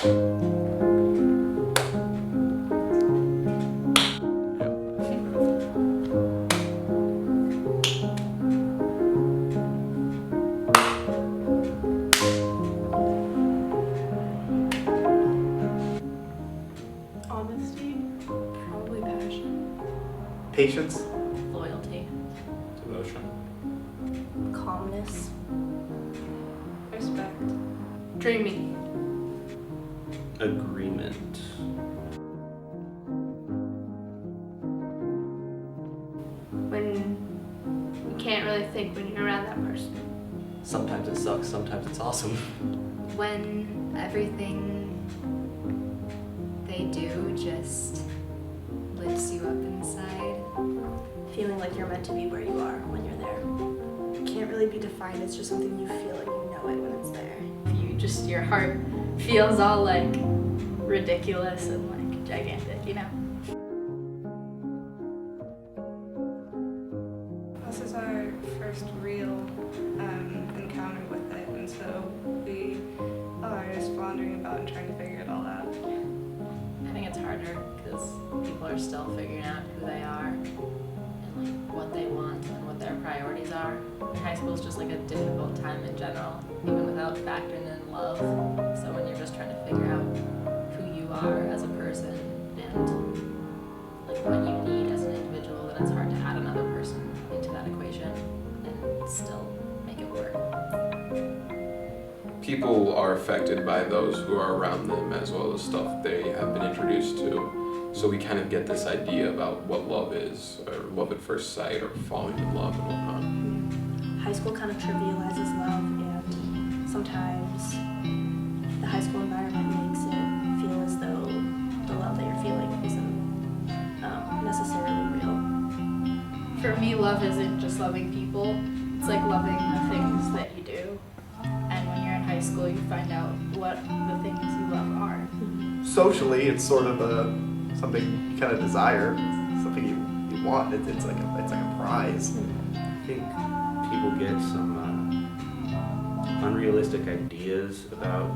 Honesty, probably passion. Patience. Loyalty. Devotion. Calmness. Respect. Dreaming. Agreement. When you can't really think when you're around that person. Sometimes it sucks, sometimes it's awesome. When everything they do just lifts you up inside. Feeling like you're meant to be where you are when you're there. It can't really be defined, it's just something you feel like you know it when it's there. Your heart feels all like ridiculous and like gigantic, you know? This is our first real encounter with it, and so we are just wandering about and trying to figure it all out. I think it's harder because people are still figuring out who they are and like what they want and what their priorities are. And high school is just like a difficult time in general, even without factoring in love. So when you're just trying to figure out who you are as a person and like what you need as an individual, then it's hard to add another person into that equation and still make it work. People are affected by those who are around them as well as stuff they have been introduced to. So we kind of get this idea about what love is, or love at first sight, or falling in love and whatnot. High school kind of trivializes love, and sometimes the high school environment makes it feel as though the love that you're feeling isn't necessarily real. For me, love isn't just loving people, it's like loving the things that you do. And when you're in high school, you find out what the things you love are. Socially, it's sort of something you kind of desire, something you want. It's like a prize. I think people get some unrealistic ideas about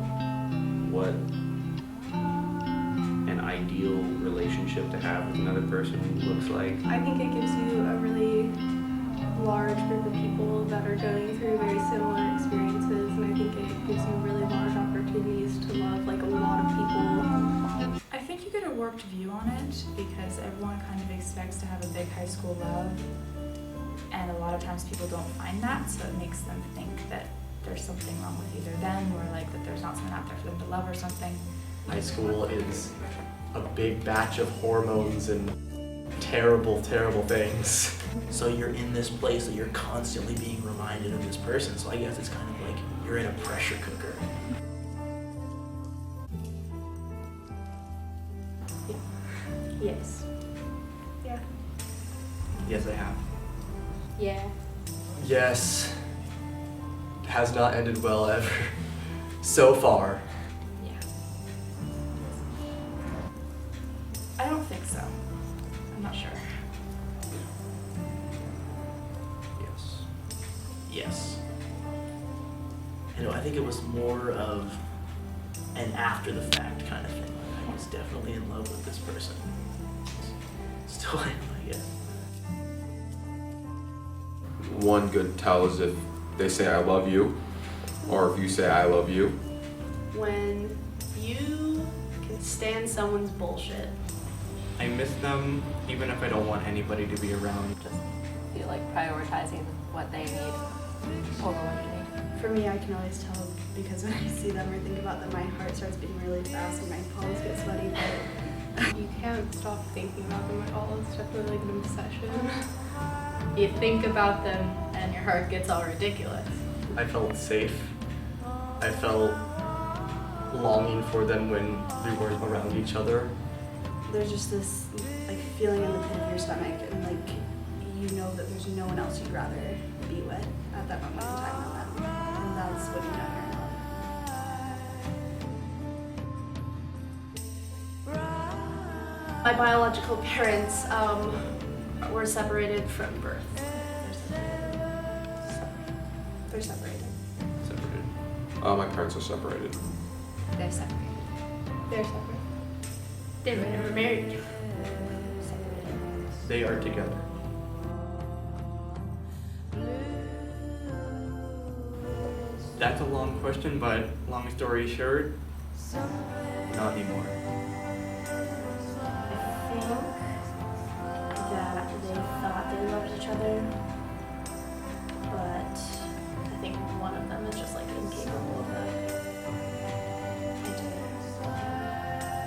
what an ideal relationship to have with another person looks like. I think it gives you a really large group of people that are going through very similar experiences, and I think it gives you really large opportunities to love like a lot of people. I think you get a warped view on it because everyone kind of expects to have a big high school love, and a lot of times people don't find that, so it makes them think that there's something wrong with either them or like that there's not something out there for them to love or something. High school is a big batch of hormones and terrible, terrible things. So you're in this place that you're constantly being reminded of this person. So I guess it's kind of like you're in a pressure cooker. Yes. Yeah. Yes, I have. Yeah. Yes. Has not ended well ever. So far. Yeah. I don't think so. I'm not sure. Yes. Yes. I think it was more of an after the fact kind of thing. Like, I was definitely in love with this person. Still am, I guess. One good tell is if they say I love you, or if you say I love you. When you can stand someone's bullshit. I miss them even if I don't want anybody to be around. Just feel like prioritizing what they need over what you need. For me, I can always tell because when I see them or think about them, my heart starts beating really fast and my palms get sweaty. But You can't stop thinking about them at all. It's definitely like an obsession. You think about them and your heart gets all ridiculous. I felt safe. I felt longing for them when we weren't around each other. there's just this like feeling in the pit of your stomach, and like you know that there's no one else you'd rather be with at that moment in time than them, and that's what you know you're in love. My biological parents were separated from birth. They're separated. Separated. My parents are separated. They're separated. They're separate. They were never married. They are together. That's a long question, but long story short, not anymore. I think that they thought they loved each other, but I think one of them is just like incapable of that.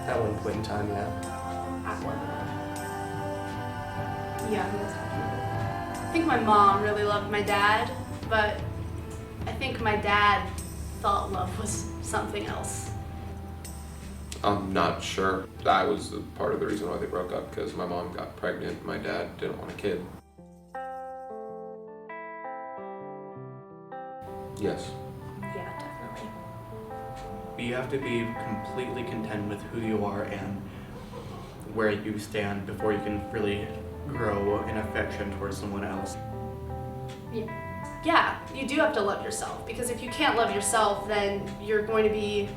At one point in time, yeah. At one Yeah, that's happened. I think my mom really loved my dad, but I think my dad thought love was something else. I'm not sure. That was part of the reason why they broke up, because my mom got pregnant. My dad didn't want a kid. Yes. Yeah, definitely. You have to be completely content with who you are and where you stand before you can really grow an affection towards someone else. Yeah, you do have to love yourself, because if you can't love yourself, then you're going to be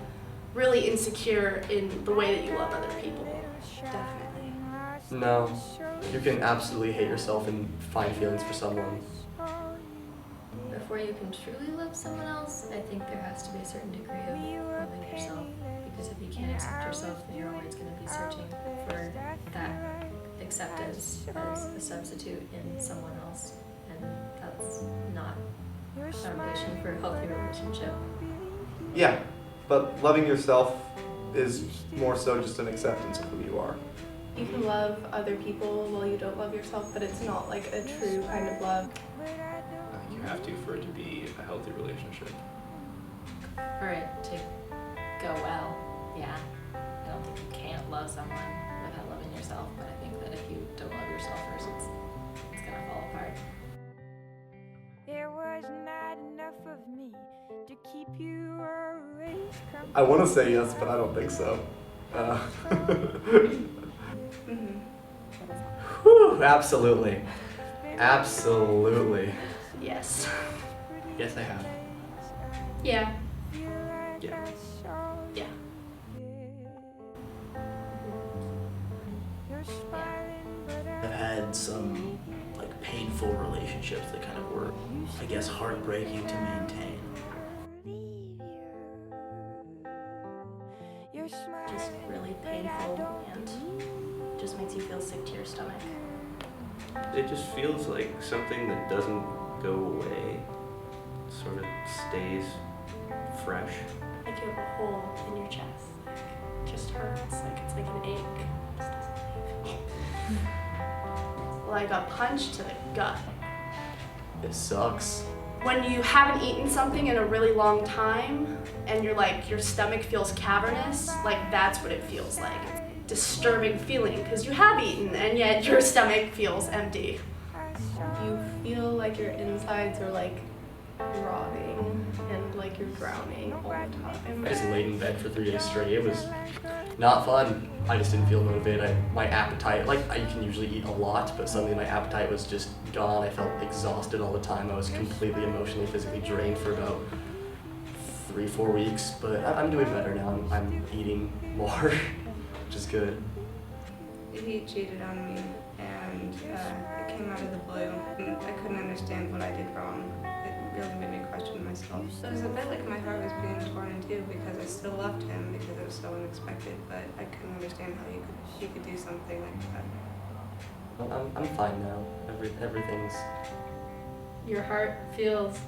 really insecure in the way that you love other people. Definitely. No, you can absolutely hate yourself and find feelings for someone. Before you can truly love someone else, I think there has to be a certain degree of loving yourself. Because if you can't accept yourself, then you're always going to be searching for that acceptance as a substitute in someone else. And that's not a foundation for a healthy relationship. Yeah, but loving yourself is more so just an acceptance of who you are. You can love other people while you don't love yourself, but it's not like a true kind of love. You have to for it to be a healthy relationship. For it to go well, yeah. I don't think you can't love someone without loving yourself, but I think that if you don't love yourself first, it's gonna fall apart. There was not enough of me to keep you awake. I want to say yes, but I don't think so. Whew, absolutely. Absolutely. Yes. Yes, I have. Yeah. Yeah. Yeah. I've had some like painful relationships that kind of were, I guess, heartbreaking to maintain. Just really painful and just makes you feel sick to your stomach. It just feels like something that doesn't go away, sort of stays fresh. Like you have a hole in your chest. It just hurts. Like it's like an ache. It just doesn't leave. Like a punch to the gut. It sucks. When you haven't eaten something in a really long time and you're like, your stomach feels cavernous, like that's what it feels like. It's a disturbing feeling because you have eaten and yet your stomach feels empty. You feel like your insides are like rotting and like you're drowning all the time. I just laid in bed for 3 days straight. It was not fun. I just didn't feel motivated. My appetite, like I can usually eat a lot, but suddenly my appetite was just gone. I felt exhausted all the time. I was completely emotionally, physically drained for about 3-4 weeks, but I'm doing better now. I'm eating more, which is good. He cheated on me, and it came out of the blue. And I couldn't understand what I did wrong. It really made me question myself. So it was a bit like my heart was being torn in two because I still loved him because it was so unexpected, but I couldn't understand how he could do something like that. Well, I'm fine now. Everything's. Your heart feels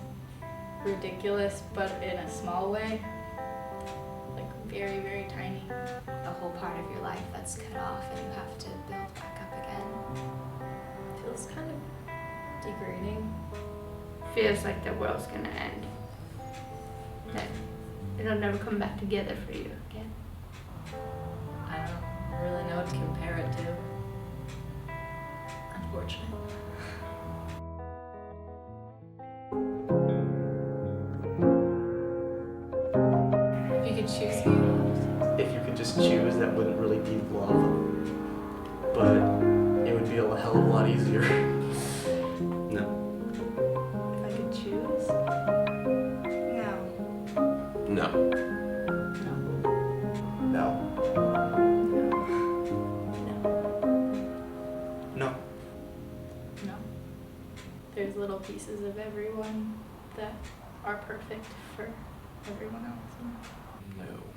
ridiculous, but in a small way. Like very, very tiny. A whole part of your life that's cut off and you have to build back up again. It feels kind of degrading. Feels like the world's gonna end. That it'll never come back together for you again. I don't really know what to compare it to. Unfortunately. If you could choose who you loved. If you could just choose, that wouldn't really be love, but it would be a hell of a lot easier. No. If I could choose? No. No. No. little pieces of everyone that are perfect for everyone else. No.